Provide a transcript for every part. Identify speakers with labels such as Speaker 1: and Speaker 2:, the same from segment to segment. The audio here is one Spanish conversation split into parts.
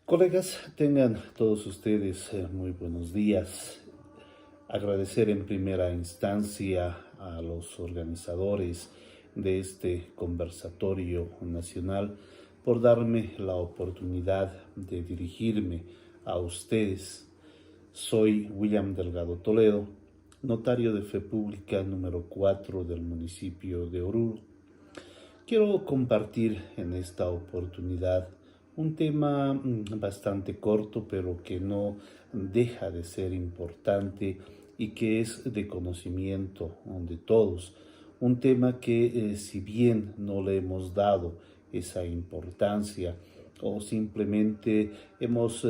Speaker 1: Colegas, tengan todos ustedes muy buenos días. Agradecer en primera instancia a los organizadores de este conversatorio nacional por darme la oportunidad de dirigirme a ustedes. Soy William Delgado Toledo, notario de fe pública número 4 del municipio de Oruro. Quiero compartir en esta oportunidad un tema bastante corto, pero que no deja de ser importante y que es de conocimiento de todos. Un tema que si bien no le hemos dado esa importancia o simplemente hemos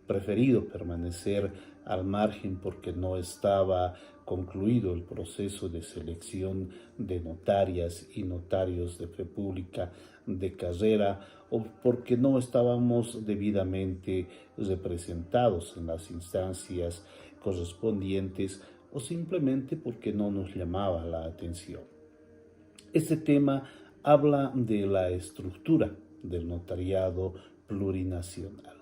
Speaker 1: preferido permanecer al margen porque no estaba concluido el proceso de selección de notarias y notarios de fe pública de carrera o porque no estábamos debidamente representados en las instancias correspondientes o simplemente porque no nos llamaba la atención. Este tema habla de la estructura del notariado plurinacional.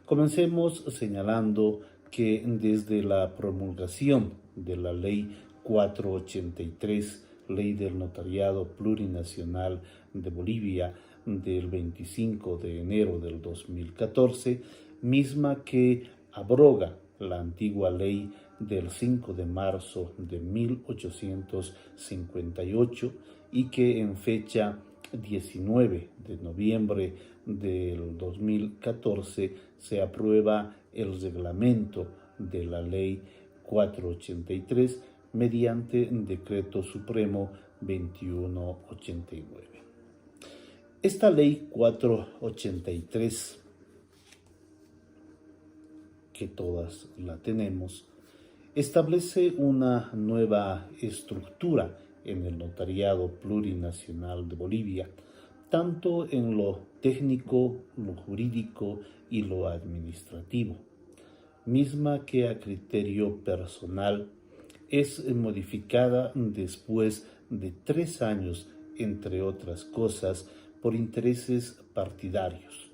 Speaker 1: Comencemos señalando que desde la promulgación de la Ley 483, Ley del Notariado Plurinacional de Bolivia, del 25 de enero del 2014, misma que abroga la antigua ley del 5 de marzo de 1858 y que en fecha 19 de noviembre del 2014 se aprueba el reglamento de la Ley 483 mediante Decreto Supremo 2189. Esta Ley 483, que todas la tenemos, establece una nueva estructura en el notariado plurinacional de Bolivia, tanto en lo técnico, lo jurídico y lo administrativo, misma que a criterio personal es modificada después de 3 años, entre otras cosas, por intereses partidarios.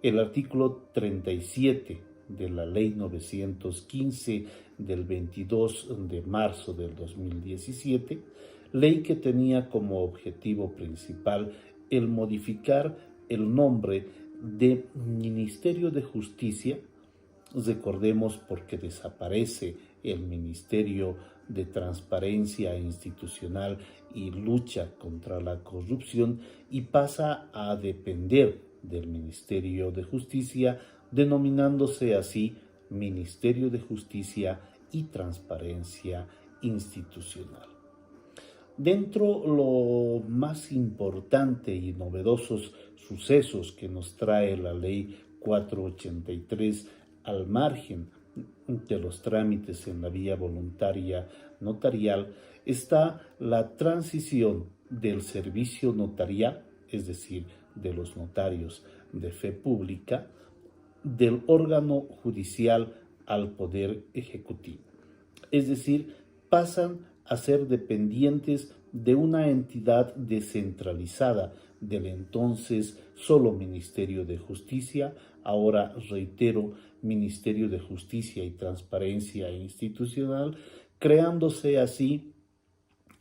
Speaker 1: El artículo 37 de la Ley 915 del 22 de marzo del 2017, ley que tenía como objetivo principal el modificar el nombre de Ministerio de Justicia. Recordemos, porque desaparece el Ministerio de Transparencia Institucional y Lucha contra la Corrupción y pasa a depender del Ministerio de Justicia, denominándose así Ministerio de Justicia y Transparencia Institucional. Dentro lo más importante y novedosos sucesos que nos trae la Ley 483 al margen de los trámites en la vía voluntaria notarial, está la transición del servicio notarial, es decir, de los notarios de fe pública, del órgano judicial al Poder Ejecutivo. Es decir, pasan a ser dependientes de una entidad descentralizada del entonces solo Ministerio de Justicia, ahora reitero, Ministerio de Justicia y Transparencia Institucional, creándose así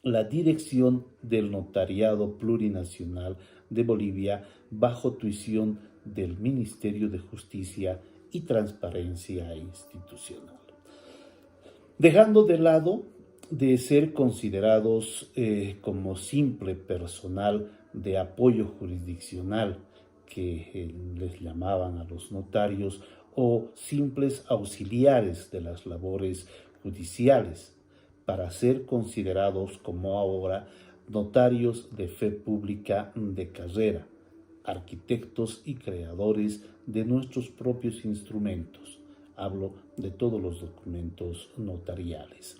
Speaker 1: la dirección del Notariado Plurinacional de Bolivia bajo tuición del Ministerio de Justicia y Transparencia Institucional. Dejando de lado de ser considerados como simple personal de apoyo jurisdiccional, que les llamaban a los notarios, o simples auxiliares de las labores judiciales, para ser considerados como ahora notarios de fe pública de carrera, arquitectos y creadores de nuestros propios instrumentos. Hablo de todos los documentos notariales.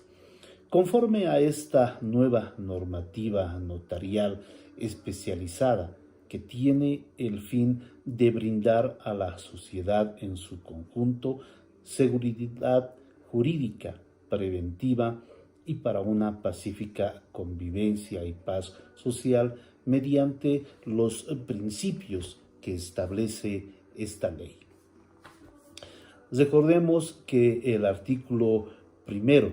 Speaker 1: Conforme a esta nueva normativa notarial especializada que tiene el fin de brindar a la sociedad en su conjunto seguridad jurídica preventiva y para una pacífica convivencia y paz social mediante los principios que establece esta ley. Recordemos que el artículo primero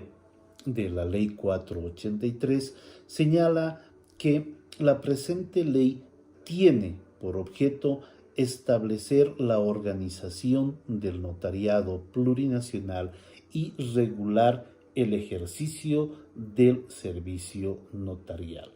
Speaker 1: de la Ley 483 señala que la presente ley tiene por objeto establecer la organización del notariado plurinacional y regular el ejercicio del servicio notarial.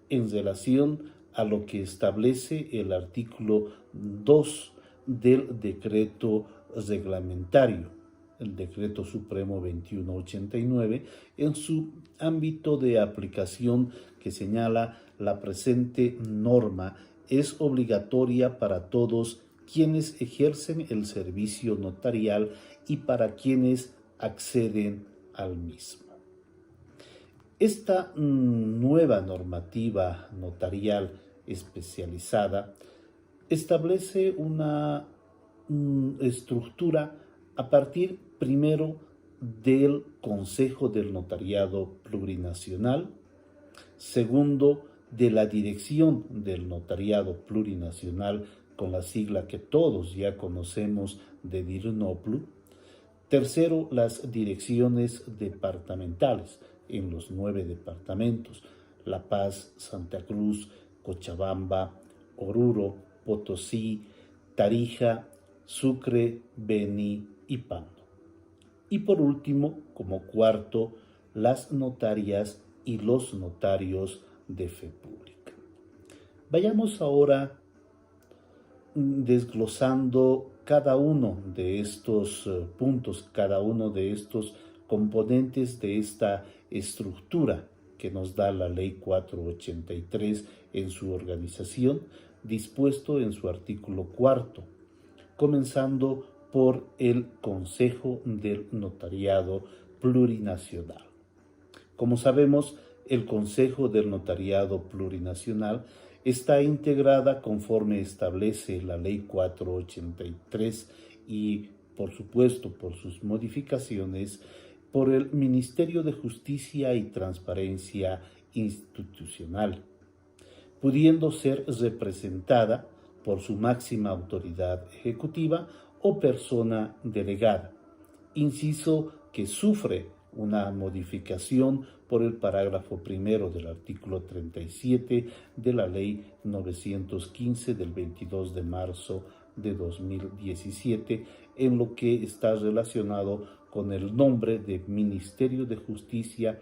Speaker 1: En relación a lo que establece el artículo 2 del decreto reglamentario, el Decreto Supremo 2189, en su ámbito de aplicación que señala la presente norma es obligatoria para todos quienes ejercen el servicio notarial y para quienes acceden al mismo. Esta nueva normativa notarial especializada establece una estructura a partir primero del Consejo del Notariado Plurinacional, segundo de la Dirección del Notariado Plurinacional, con la sigla que todos ya conocemos de DIRNOPLU, tercero las direcciones departamentales en los 9 departamentos: La Paz, Santa Cruz, Cochabamba, Oruro, Potosí, Tarija, Sucre, Beni y Pando. Y por último, como cuarto, las notarias y los notarios de fe pública. Vayamos ahora desglosando cada uno de estos puntos, cada uno de estos componentes de esta estructura que nos da la Ley 483 en su organización, dispuesto en su artículo 4, comenzando por el Consejo del Notariado Plurinacional. Como sabemos, el Consejo del Notariado Plurinacional está integrada conforme establece la Ley 483 y, por supuesto, por sus modificaciones, por el Ministerio de Justicia y Transparencia Institucional, pudiendo ser representada por su máxima autoridad ejecutiva o persona delegada, inciso que sufre una modificación por el parágrafo primero del artículo 37 de la Ley 915 del 22 de marzo de 2017, en lo que está relacionado con el nombre de Ministerio de Justicia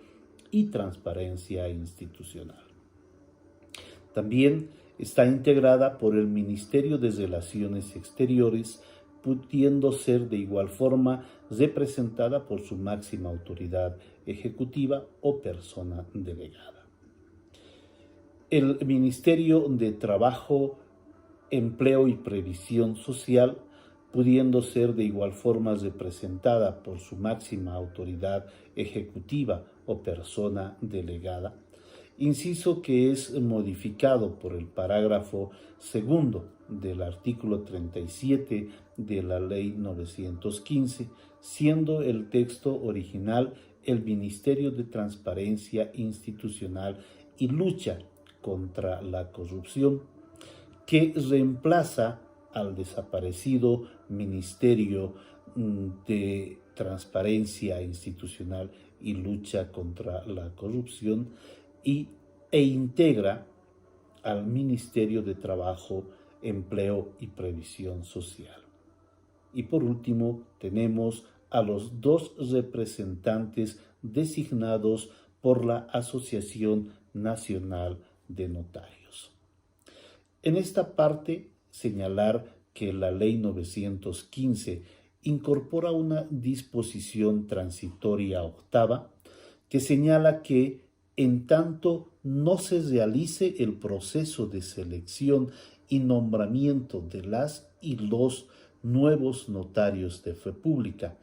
Speaker 1: y Transparencia Institucional. También está integrada por el Ministerio de Relaciones Exteriores, pudiendo ser de igual forma representada por su máxima autoridad ejecutiva o persona delegada. El Ministerio de Trabajo, Empleo y Previsión Social, pudiendo ser de igual forma representada por su máxima autoridad ejecutiva o persona delegada, inciso que es modificado por el parágrafo segundo del artículo 37 de la Ley 915, siendo el texto original el Ministerio de Transparencia Institucional y Lucha contra la Corrupción, que reemplaza al desaparecido Ministerio de Transparencia Institucional y Lucha contra la Corrupción e integra al Ministerio de Trabajo, Empleo y Previsión Social. Y por último, tenemos a los 2 representantes designados por la Asociación Nacional de Notarios. En esta parte, señalar que la Ley 915 incorpora una disposición transitoria octava que señala que en tanto no se realice el proceso de selección y nombramiento de las y los nuevos notarios de fe pública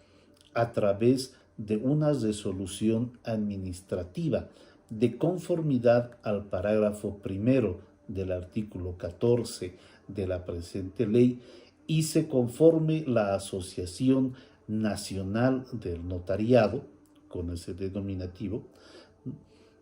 Speaker 1: a través de una resolución administrativa de conformidad al parágrafo primero del artículo 14 de la presente ley y se conforme la Asociación Nacional del Notariado, con ese denominativo,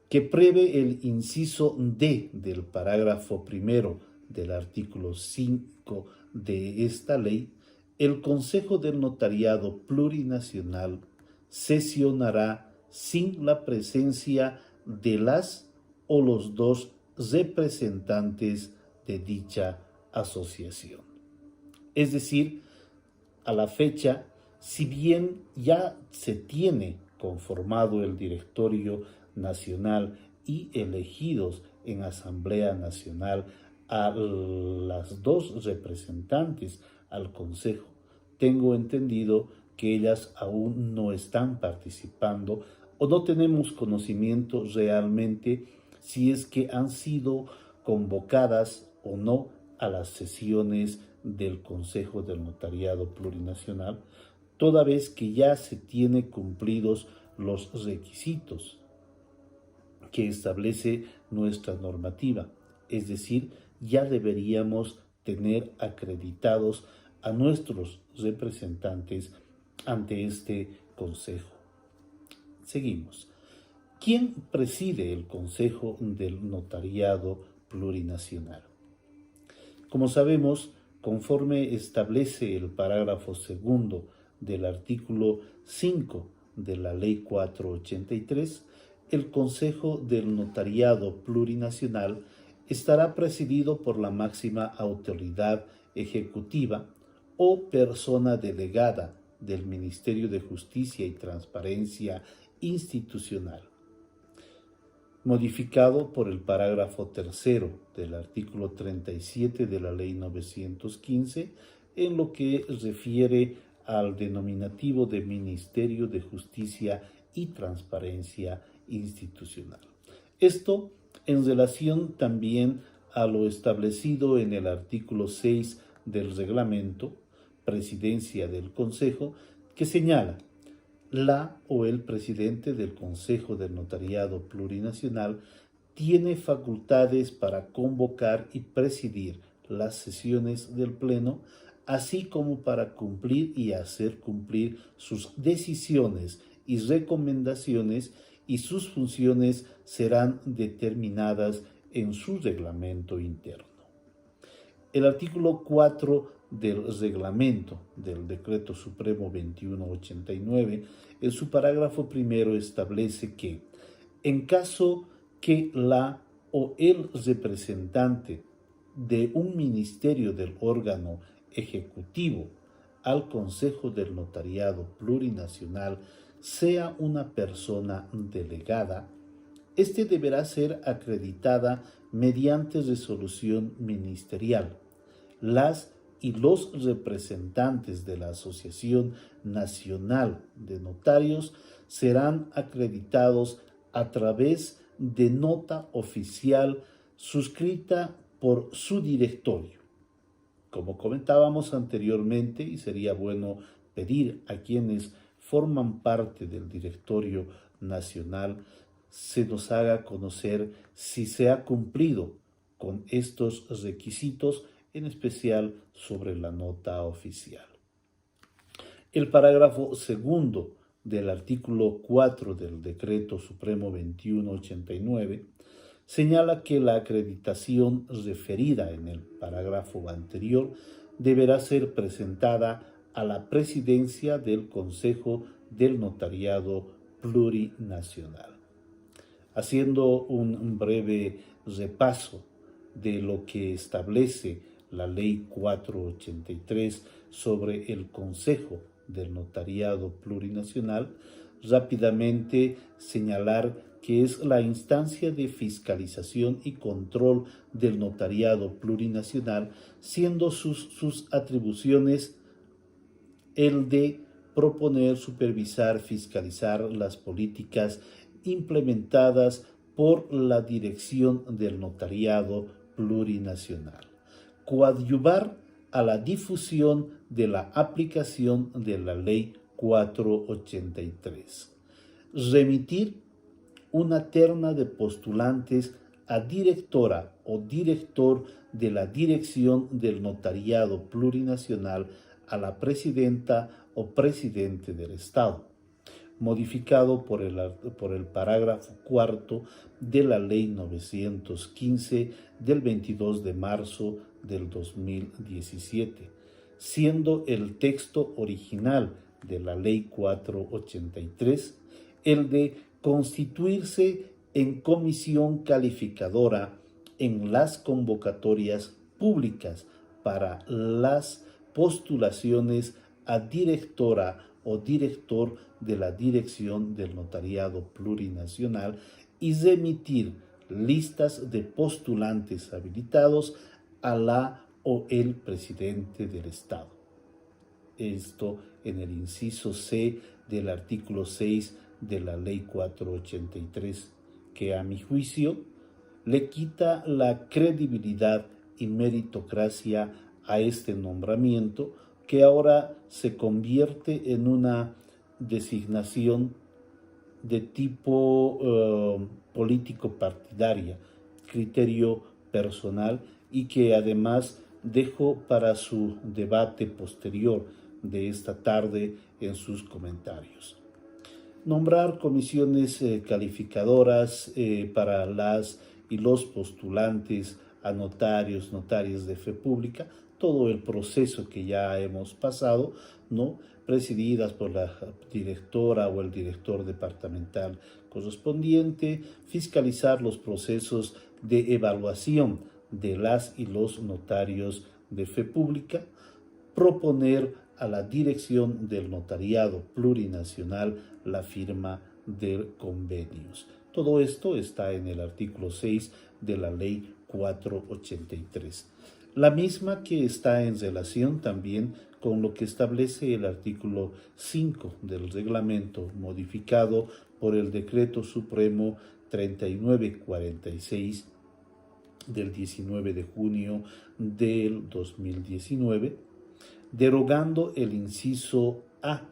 Speaker 1: que prevé el inciso D del parágrafo primero del artículo 5 de esta ley, el Consejo del Notariado Plurinacional sesionará sin la presencia de las o los dos representantes de dicha asociación. Es decir, a la fecha, si bien ya se tiene conformado el directorio nacional y elegidos en Asamblea Nacional a las dos representantes al Consejo, tengo entendido que ellas aún no están participando o no tenemos conocimiento realmente si es que han sido convocadas o no a las sesiones del Consejo del Notariado Plurinacional, toda vez que ya se tiene cumplidos los requisitos que establece nuestra normativa. Es decir, ya deberíamos tener acreditados a nuestros representantes ante este Consejo. Seguimos. ¿Quién preside el Consejo del Notariado Plurinacional? Como sabemos, conforme establece el parágrafo segundo del artículo 5 de la Ley 483, el Consejo del Notariado Plurinacional estará presidido por la máxima autoridad ejecutiva o persona delegada del Ministerio de Justicia y Transparencia Institucional, modificado por el parágrafo tercero del artículo 37 de la Ley 915, en lo que refiere al denominativo de Ministerio de Justicia y Transparencia Institucional. Esto en relación también a lo establecido en el artículo 6 del reglamento Presidencia del Consejo, que señala: la o el presidente del Consejo del Notariado Plurinacional tiene facultades para convocar y presidir las sesiones del Pleno, así como para cumplir y hacer cumplir sus decisiones y recomendaciones, y sus funciones serán determinadas en su reglamento interno. El artículo 4 del reglamento del Decreto Supremo 2189, en su parágrafo primero establece que, en caso que la o el representante de un ministerio del órgano ejecutivo al Consejo del Notariado Plurinacional sea una persona delegada, este deberá ser acreditada mediante resolución ministerial. Las y los representantes de la Asociación Nacional de Notarios serán acreditados a través de nota oficial suscrita por su directorio. Como comentábamos anteriormente, y sería bueno pedir a quienes forman parte del directorio nacional se nos haga conocer si se ha cumplido con estos requisitos, en especial sobre la nota oficial. El parágrafo segundo del artículo 4 del Decreto Supremo 2189 señala que la acreditación referida en el parágrafo anterior deberá ser presentada a la presidencia del Consejo del Notariado Plurinacional. Haciendo un breve repaso de lo que establece la Ley 483 sobre el Consejo del Notariado Plurinacional, rápidamente señalar que es la instancia de fiscalización y control del notariado plurinacional, siendo sus atribuciones el de proponer, supervisar, fiscalizar las políticas implementadas por la dirección del notariado plurinacional, coadyuvar a la difusión de la aplicación de la Ley 483, remitir una terna de postulantes a directora o director de la dirección del notariado plurinacional a la presidenta o presidente del Estado, modificado por el parágrafo cuarto de la Ley 915 del 22 de marzo del 2017, siendo el texto original de la Ley 483 el de constituirse en comisión calificadora en las convocatorias públicas para las postulaciones a directora o director de la Dirección del Notariado Plurinacional y remitir listas de postulantes habilitados a la o el presidente del Estado. Esto en el inciso C del artículo 6 de la Ley 483, que a mi juicio le quita la credibilidad y meritocracia a este nombramiento, que ahora se convierte en una designación de tipo político partidaria, criterio personal, y que además dejo para su debate posterior de esta tarde en sus comentarios. Nombrar comisiones calificadoras para las y los postulantes a notarios, notarias de fe pública, todo el proceso que ya hemos pasado, ¿no?, presididas por la directora o el director departamental correspondiente, fiscalizar los procesos de evaluación de las y los notarios de fe pública, proponer a la dirección del notariado plurinacional la firma de convenios. Todo esto está en el artículo 6 de la Ley 483. La misma que está en relación también con lo que establece el artículo 5 del reglamento modificado por el Decreto Supremo 3946 del 19 de junio del 2019, derogando el inciso A,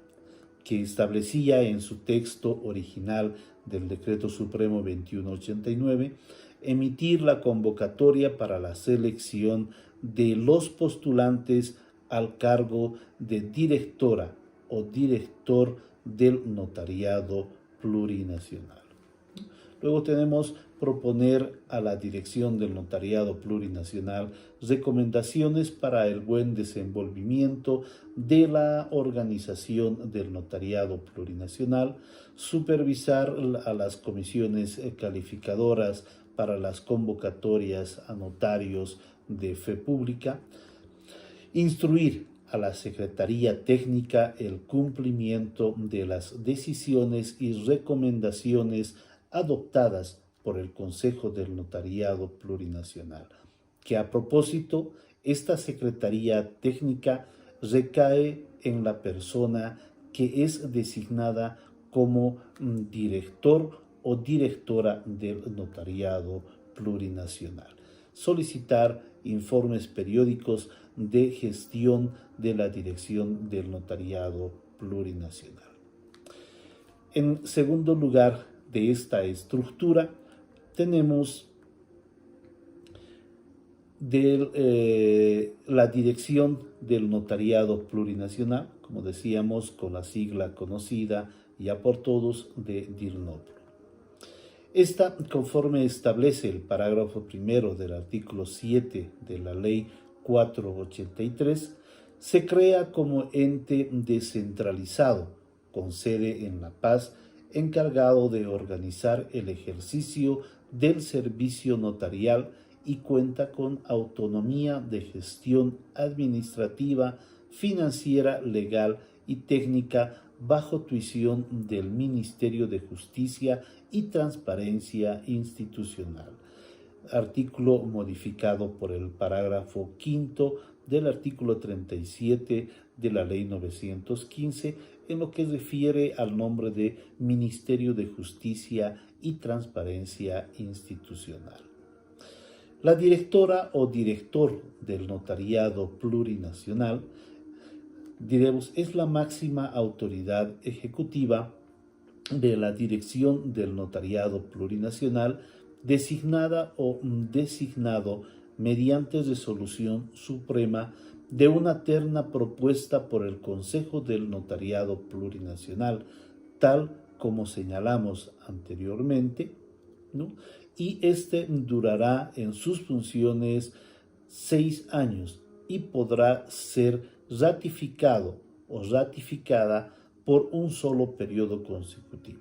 Speaker 1: que establecía en su texto original del Decreto Supremo 2189 emitir la convocatoria para la selección de los postulantes al cargo de directora o director del notariado plurinacional. Luego tenemos proponer a la dirección del notariado plurinacional recomendaciones para el buen desenvolvimiento de la organización del notariado plurinacional, supervisar a las comisiones calificadoras para las convocatorias a notarios de fe pública, instruir a la Secretaría Técnica el cumplimiento de las decisiones y recomendaciones adoptadas por el Consejo del Notariado Plurinacional, que a propósito, esta Secretaría Técnica recae en la persona que es designada como director o directora del Notariado Plurinacional. Solicitar informes periódicos de gestión de la Dirección del Notariado Plurinacional. En segundo lugar de esta estructura, tenemos la dirección del notariado plurinacional, como decíamos, con la sigla conocida ya por todos de DIRNOPL. Esta, conforme establece el parágrafo primero del artículo 7 de la Ley 483, se crea como ente descentralizado, con sede en La Paz, encargado de organizar el ejercicio del servicio notarial y cuenta con autonomía de gestión administrativa, financiera, legal y técnica bajo tuición del Ministerio de Justicia y Transparencia Institucional. Artículo modificado por el parágrafo quinto del artículo 37 de la Ley 915 en lo que refiere al nombre de Ministerio de Justicia y Transparencia Institucional. La directora o director del notariado plurinacional, diremos, es la máxima autoridad ejecutiva de la dirección del notariado plurinacional, designada o designado mediante resolución suprema de una terna propuesta por el Consejo del Notariado Plurinacional, tal como señalamos anteriormente, ¿no? Y este durará en sus funciones 6 años y podrá ser ratificado o ratificada por un solo periodo consecutivo,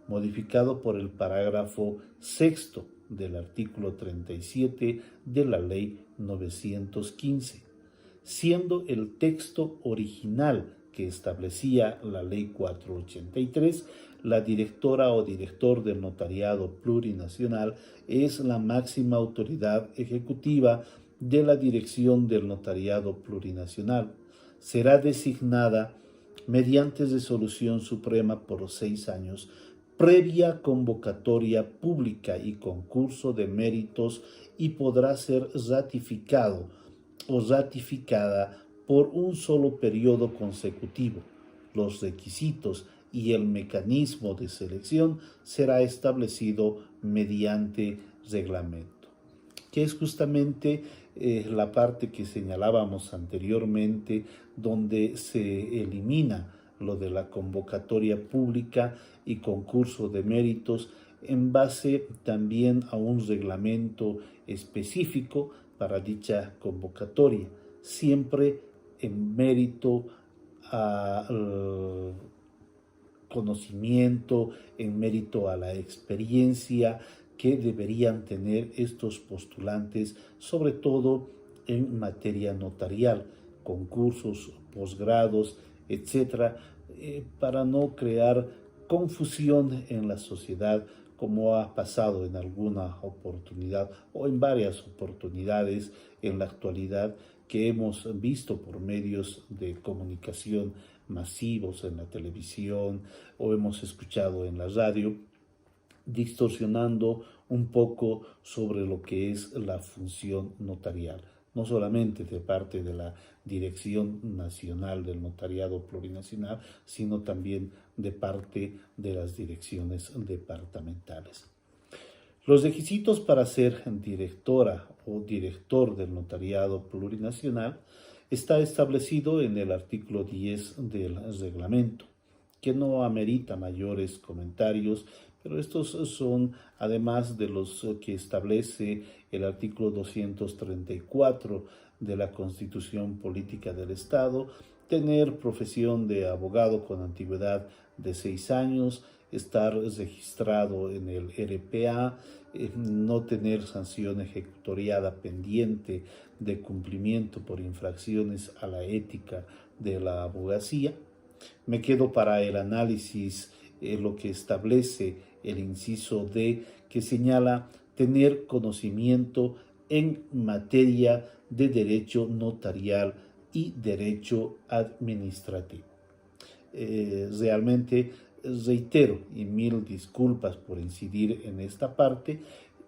Speaker 1: modificado por el parágrafo sexto del artículo 37 de la Ley 915, siendo el texto original que establecía la Ley 483, la directora o director del notariado plurinacional es la máxima autoridad ejecutiva de la dirección del notariado plurinacional. Será designada mediante resolución suprema por 6 años, previa convocatoria pública y concurso de méritos, y podrá ser ratificado o ratificada por un solo periodo consecutivo. Los requisitos y el mecanismo de selección será establecido mediante reglamento, que es justamente la parte que señalábamos anteriormente, donde se elimina lo de la convocatoria pública y concurso de méritos en base también a un reglamento específico para dicha convocatoria, siempre en mérito al conocimiento, en mérito a la experiencia que deberían tener estos postulantes, sobre todo en materia notarial, concursos, posgrados, etcétera, para no crear confusión en la sociedad, como ha pasado en alguna oportunidad o en varias oportunidades en la actualidad, que hemos visto por medios de comunicación masivos en la televisión o hemos escuchado en la radio, distorsionando un poco sobre lo que es la función notarial, no solamente de parte de la Dirección Nacional del Notariado Plurinacional, sino también de parte de las direcciones departamentales. Los requisitos para ser directora o director del notariado plurinacional está establecido en el artículo 10 del reglamento, que no amerita mayores comentarios, pero estos son, además de los que establece el artículo 234 de la Constitución Política del Estado, tener profesión de abogado con antigüedad de 6 años, estar registrado en el RPA, no tener sanción ejecutoriada pendiente de cumplimiento por infracciones a la ética de la abogacía. Me quedo para el análisis lo que establece el inciso D, que señala tener conocimiento en materia de derecho notarial y derecho administrativo. Realmente reitero, y mil disculpas por incidir en esta parte,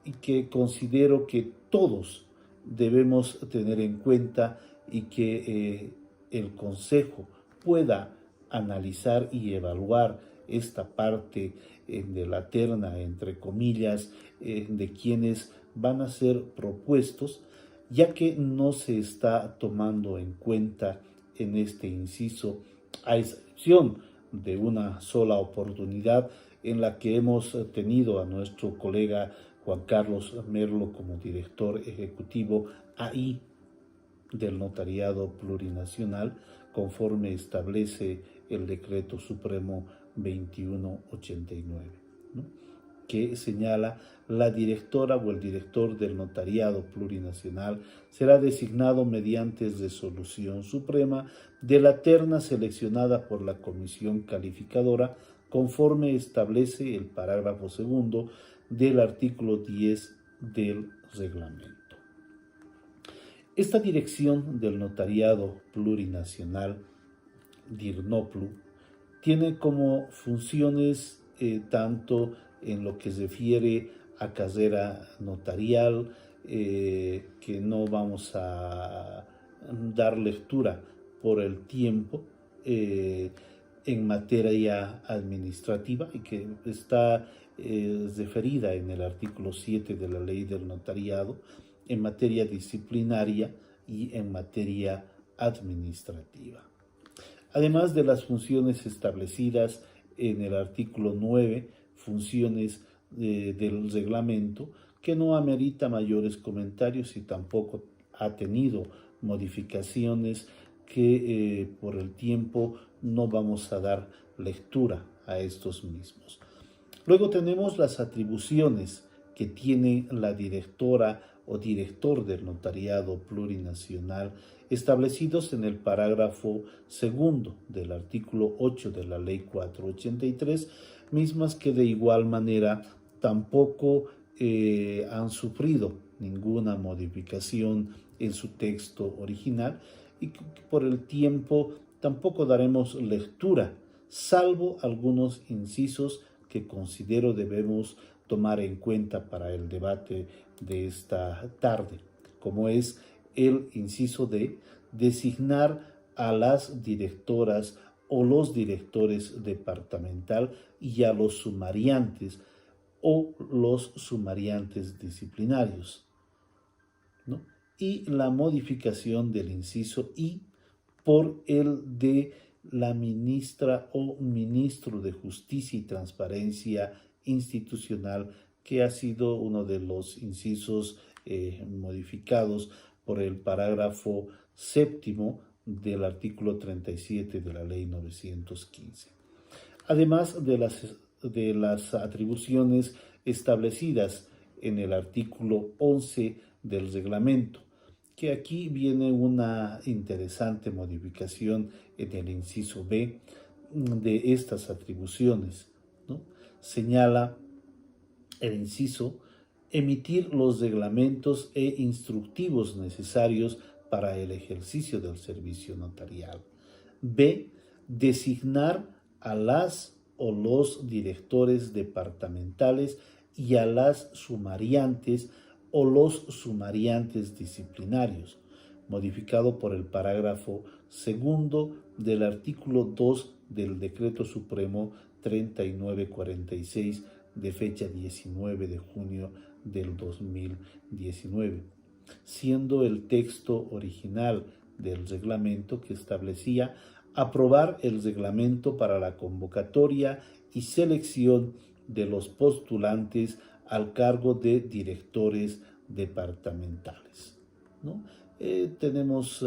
Speaker 1: y que considero que todos debemos tener en cuenta y que el Consejo pueda analizar y evaluar esta parte de la terna, entre comillas, de quienes van a ser propuestos, ya que no se está tomando en cuenta en este inciso, a excepción de una sola oportunidad en la que hemos tenido a nuestro colega Juan Carlos Merlo como director ejecutivo ahí del notariado plurinacional, conforme establece el decreto supremo 2189, ¿no?, que señala: la directora o el director del notariado plurinacional será designado mediante resolución suprema de la terna seleccionada por la comisión calificadora, conforme establece el parágrafo segundo del artículo 10 del reglamento. Esta dirección del notariado plurinacional, DIRNOPLU, tiene como funciones tanto en lo que se refiere a carrera notarial, que no vamos a dar lectura por el tiempo, en materia administrativa, y que está referida en el artículo 7 de la Ley del Notariado, en materia disciplinaria y en materia administrativa. Además de las funciones establecidas en el artículo 9 funciones del reglamento que no amerita mayores comentarios y tampoco ha tenido modificaciones que por el tiempo no vamos a dar lectura a estos mismos. Luego tenemos las atribuciones que tiene la directora o director del notariado plurinacional establecidos en el parágrafo segundo del artículo 8 de la Ley 483, mismas que de igual manera tampoco han sufrido ninguna modificación en su texto original y que por el tiempo tampoco daremos lectura, salvo algunos incisos que considero debemos tomar en cuenta para el debate de esta tarde, como es el inciso de designar a las directoras o los directores departamental y a los sumariantes o los sumariantes disciplinarios, ¿no? Y la modificación del inciso I por el de la ministra o ministro de Justicia y Transparencia Institucional, que ha sido uno de los incisos modificados por el parágrafo séptimo del artículo 37 de la Ley 915. Además de las atribuciones establecidas en el artículo 11 del reglamento, que aquí viene una interesante modificación en el inciso B de estas atribuciones, ¿no? Señala el inciso: emitir los reglamentos e instructivos necesarios para el ejercicio del servicio notarial. B. Designar a las o los directores departamentales y a las sumariantes o los sumariantes disciplinarios, modificado por el parágrafo segundo del artículo 2 del Decreto Supremo 3946 de fecha 19 de junio del 2019, siendo el texto original del reglamento que establecía aprobar el reglamento para la convocatoria y selección de los postulantes al cargo de directores departamentales, ¿no? Tenemos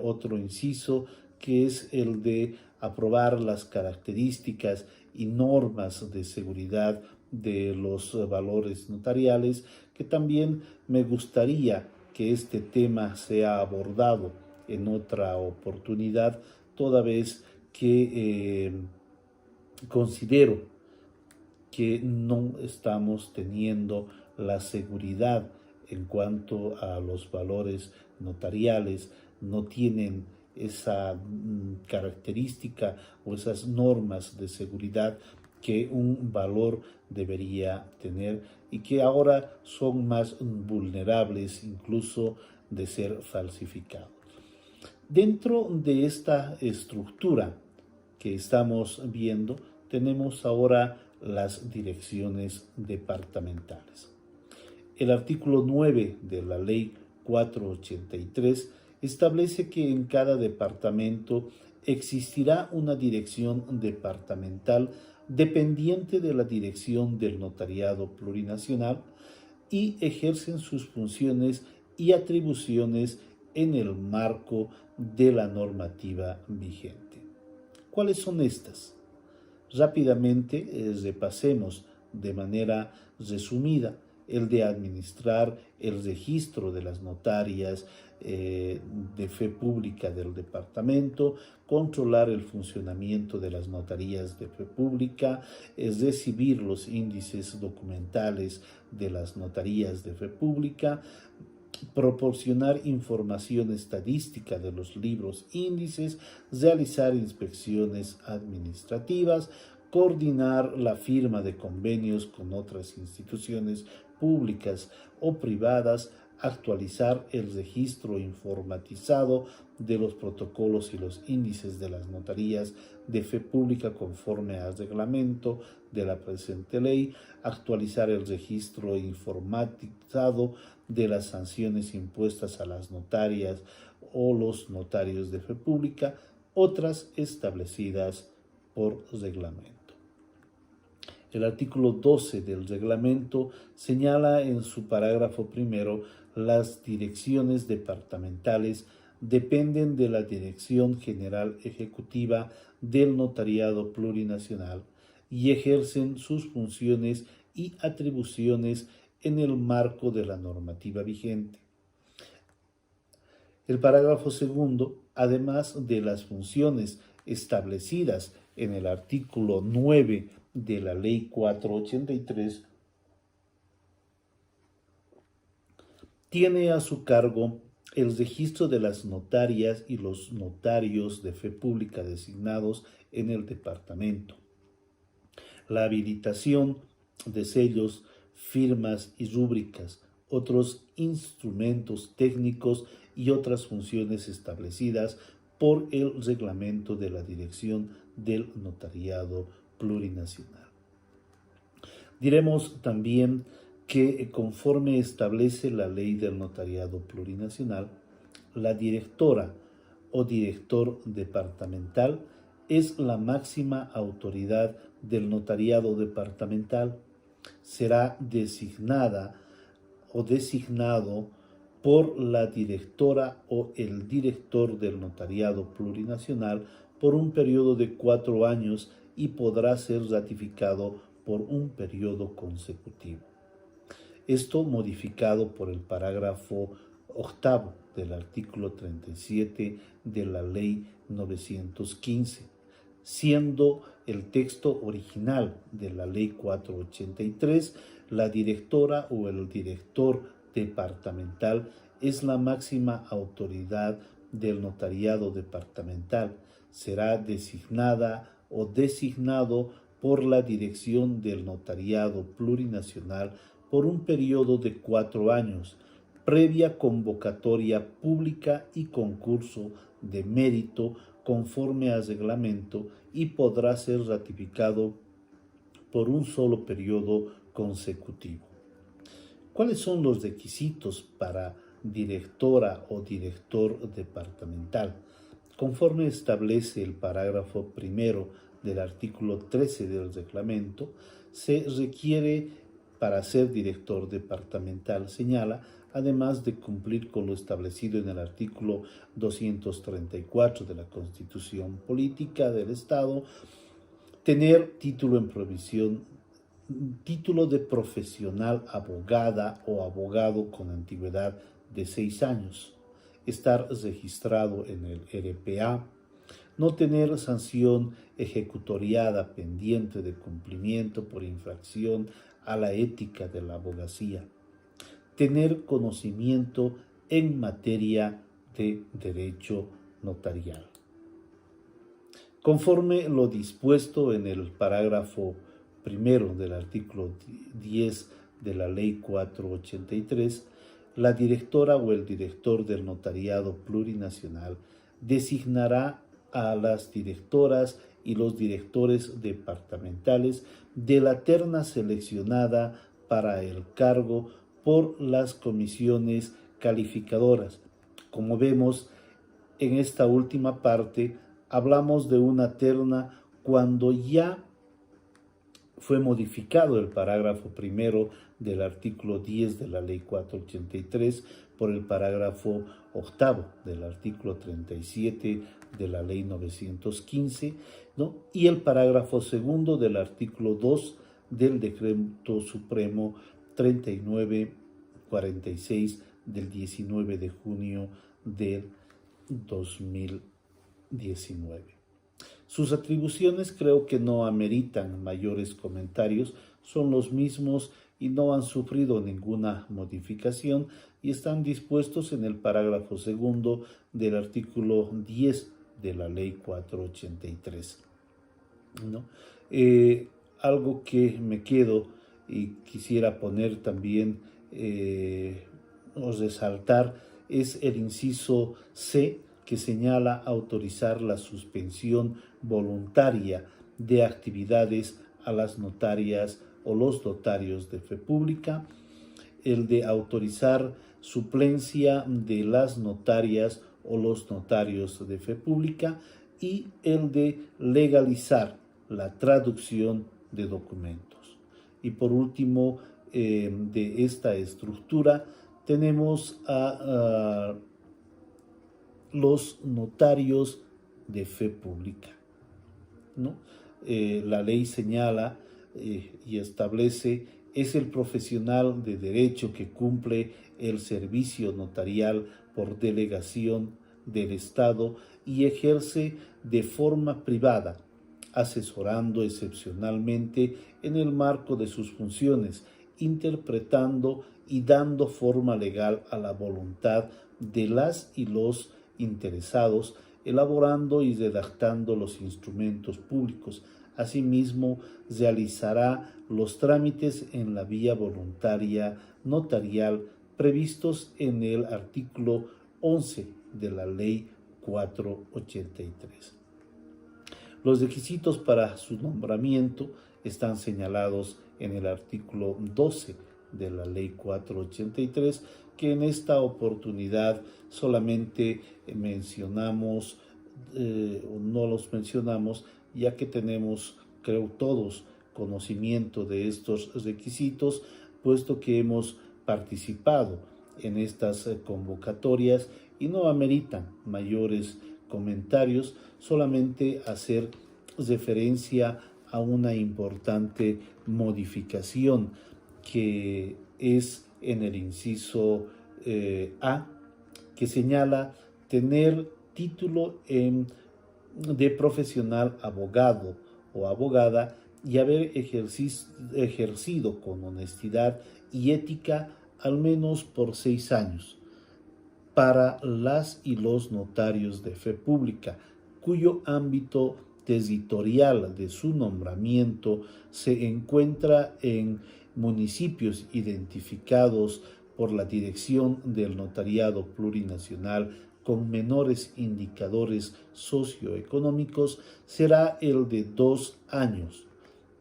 Speaker 1: otro inciso que es el de aprobar las características y normas de seguridad de los valores notariales, que también me gustaría que este tema sea abordado en otra oportunidad, toda vez que considero que no estamos teniendo la seguridad en cuanto a los valores notariales, no tienen esa característica o esas normas de seguridad que un valor debería tener y que ahora son más vulnerables incluso de ser falsificados. Dentro de esta estructura que estamos viendo, tenemos ahora las direcciones departamentales. El artículo 9 de la Ley 483 establece que en cada departamento existirá una dirección departamental dependiente de la dirección del notariado plurinacional y ejercen sus funciones y atribuciones en el marco de la normativa vigente. ¿Cuáles son estas? Rápidamente repasemos de manera resumida: el de administrar el registro de las notarias de fe pública del departamento, controlar el funcionamiento de las notarías de fe pública, recibir los índices documentales de las notarías de fe pública, proporcionar información estadística de los libros índices, realizar inspecciones administrativas, coordinar la firma de convenios con otras instituciones públicas o privadas, actualizar el registro informatizado de los protocolos y los índices de las notarías de fe pública conforme al reglamento de la presente ley, actualizar el registro informatizado de las sanciones impuestas a las notarias o los notarios de fe pública, otras establecidas por reglamento. El artículo 12 del reglamento señala en su parágrafo primero: las direcciones departamentales dependen de la Dirección General Ejecutiva del Notariado Plurinacional y ejercen sus funciones y atribuciones en el marco de la normativa vigente. El parágrafo segundo, además de las funciones establecidas en el artículo 9 de la Ley 483, tiene a su cargo el registro de las notarias y los notarios de fe pública designados en el departamento, la habilitación de sellos, firmas y rúbricas, otros instrumentos técnicos y otras funciones establecidas por el reglamento de la Dirección del Notariado Plurinacional. Diremos también que, conforme establece la Ley del Notariado Plurinacional, la directora o director departamental es la máxima autoridad del notariado departamental. Será designada o designado por la directora o el director del notariado plurinacional por un periodo de 4 años y podrá ser ratificado por un periodo consecutivo. Esto modificado por el parágrafo octavo del artículo 37 de la Ley 915, siendo el texto original de la Ley 483, la directora o el director departamental es la máxima autoridad del notariado departamental. Será designada o designado por la Dirección del Notariado Plurinacional por un periodo de 4 años, previa convocatoria pública y concurso de mérito conforme al reglamento, y podrá ser ratificado por un solo periodo consecutivo. ¿Cuáles son los requisitos para directora o director departamental? Conforme establece el parágrafo primero del artículo 13 del reglamento, se requiere para ser director departamental, señala, además de cumplir con lo establecido en el artículo 234 de la Constitución Política del Estado, tener título en provisión, título de profesional abogada o abogado con antigüedad de 6 años, estar registrado en el RPA, no tener sanción ejecutoriada pendiente de cumplimiento por infracción a la ética de la abogacía, tener conocimiento en materia de derecho notarial. Conforme lo dispuesto en el parágrafo primero del artículo 10 de la Ley 483, la directora o el director del notariado plurinacional designará a las directoras y los directores departamentales de la terna seleccionada para el cargo por las comisiones calificadoras. Como vemos, en esta última parte hablamos de una terna cuando ya fue modificado el parágrafo primero del artículo 10 de la Ley 483 por el parágrafo octavo del artículo 37 de la Ley 915, ¿no? Y el parágrafo segundo del artículo 2 del Decreto Supremo 3946 del 19 de junio del 2019. Sus atribuciones creo que no ameritan mayores comentarios, son los mismos y no han sufrido ninguna modificación y están dispuestos en el parágrafo segundo del artículo 10 de la Ley 483, ¿no? Algo que me quedo y quisiera poner también o resaltar es el inciso C, que señala autorizar la suspensión voluntaria de actividades a las notarias o los notarios de fe pública, el de autorizar suplencia de las notarias o los notarios de fe pública y el de legalizar la traducción de documentos. Y por último, de esta estructura tenemos a los notarios de fe pública, ¿no? La ley señala y establece: es el profesional de derecho que cumple el servicio notarial por delegación del Estado y ejerce de forma privada, asesorando excepcionalmente en el marco de sus funciones, interpretando y dando forma legal a la voluntad de las y los interesados, elaborando y redactando los instrumentos públicos. Asimismo, realizará los trámites en la vía voluntaria notarial previstos en el artículo 11 de la Ley 483. Los requisitos para su nombramiento están señalados en el artículo 12 de la Ley 483, que en esta oportunidad solamente mencionamos, no los mencionamos, ya que tenemos, creo todos, conocimiento de estos requisitos, puesto que hemos participado en estas convocatorias y no ameritan mayores comentarios, solamente hacer referencia a una importante modificación que es en el inciso A, que señala tener título de profesional abogado o abogada y haber ejercido con honestidad y ética al menos por 6 años para las y los notarios de fe pública, cuyo ámbito territorial de su nombramiento se encuentra en municipios identificados por la Dirección del Notariado Plurinacional con menores indicadores socioeconómicos, será el de 2 años.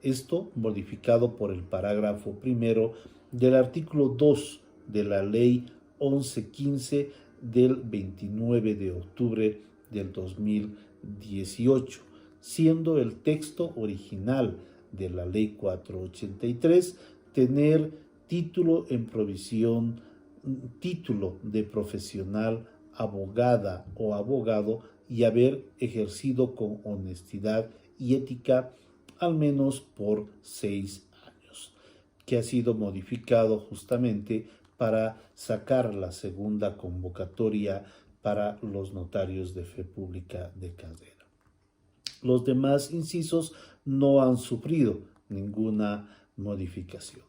Speaker 1: Esto modificado por el parágrafo primero del artículo 2 de la Ley 1115 del 29 de octubre del 2018, siendo el texto original de la Ley 483 tener título en provisión, título de profesional abogada o abogado y haber ejercido con honestidad y ética al menos por 6 años, que ha sido modificado justamente para sacar la segunda convocatoria para los notarios de fe pública de carrera. Los demás incisos no han sufrido ninguna modificación.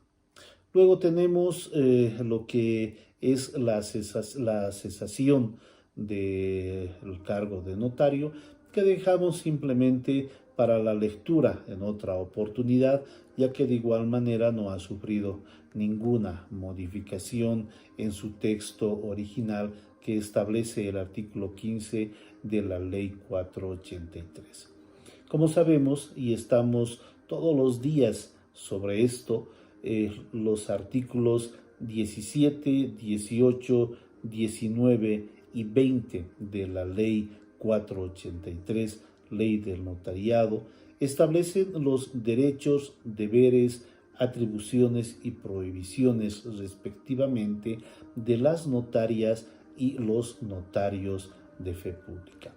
Speaker 1: Luego tenemos lo que es la cesación del cargo de notario, que dejamos simplemente para la lectura en otra oportunidad, ya que de igual manera no ha sufrido ninguna modificación en su texto original que establece el artículo 15 de la Ley 483. Como sabemos, y estamos todos los días sobre esto, los artículos 17, 18, 19 y 20 de la Ley 483, Ley del Notariado, establecen los derechos, deberes, atribuciones y prohibiciones respectivamente de las notarias y los notarios de fe pública.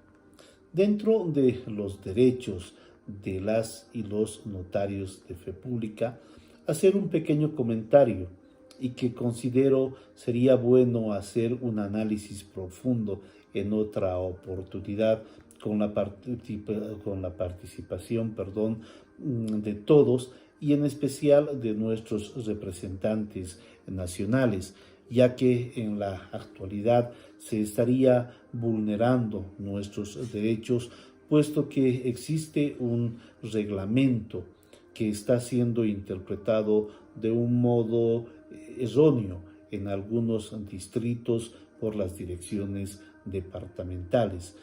Speaker 1: Dentro de los derechos de las y los notarios de fe pública, hacer un pequeño comentario y que considero sería bueno hacer un análisis profundo en otra oportunidad con la participación de todos y en especial de nuestros representantes nacionales, ya que en la actualidad se estaría vulnerando nuestros derechos, puesto que existe un reglamento que está siendo interpretado de un modo erróneo en algunos distritos por las direcciones departamentales.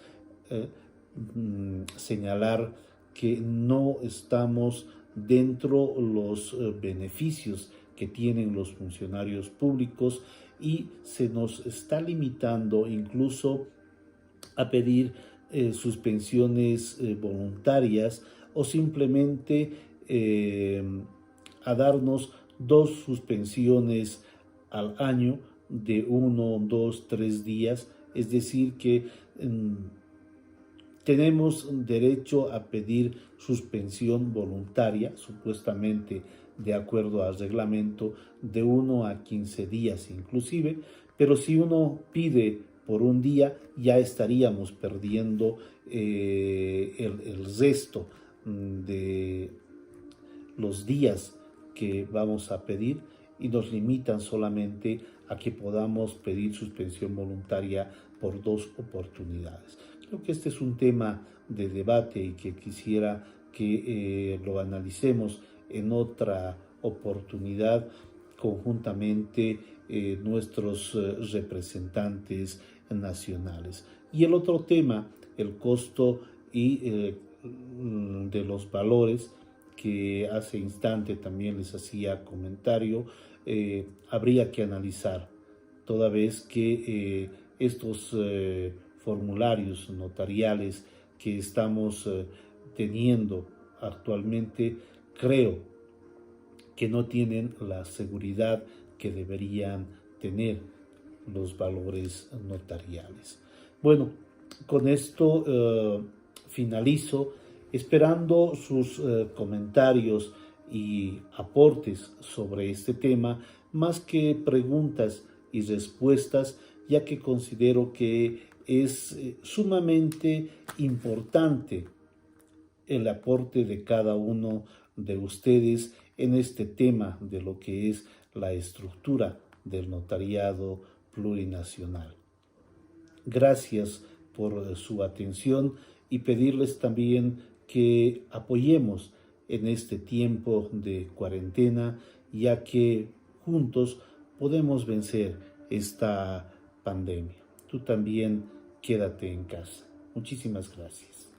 Speaker 1: Señalar que no estamos dentro los beneficios que tienen los funcionarios públicos y se nos está limitando incluso a pedir suspensiones voluntarias o simplemente a darnos 2 suspensiones al año de 1, 2, 3 días, es decir que tenemos derecho a pedir suspensión voluntaria, supuestamente de acuerdo al reglamento, de 1 a 15 días inclusive, pero si uno pide por un día, ya estaríamos perdiendo el resto de los días que vamos a pedir y nos limitan solamente a que podamos pedir suspensión voluntaria por 2 oportunidades. Creo que este es un tema de debate y que quisiera que lo analicemos en otra oportunidad conjuntamente nuestros representantes nacionales. Y el otro tema, el costo y de los valores, que hace instante también les hacía comentario, habría que analizar, toda vez que estos formularios notariales que estamos teniendo actualmente, creo que no tienen la seguridad que deberían tener los valores notariales. Bueno, con esto finalizo, esperando sus comentarios y aportes sobre este tema, más que preguntas y respuestas, ya que considero que es sumamente importante el aporte de cada uno de ustedes en este tema de lo que es la estructura del notariado plurinacional. Gracias por su atención y pedirles también que apoyemos en este tiempo de cuarentena, ya que juntos podemos vencer esta pandemia. Tú también quédate en casa. Muchísimas gracias.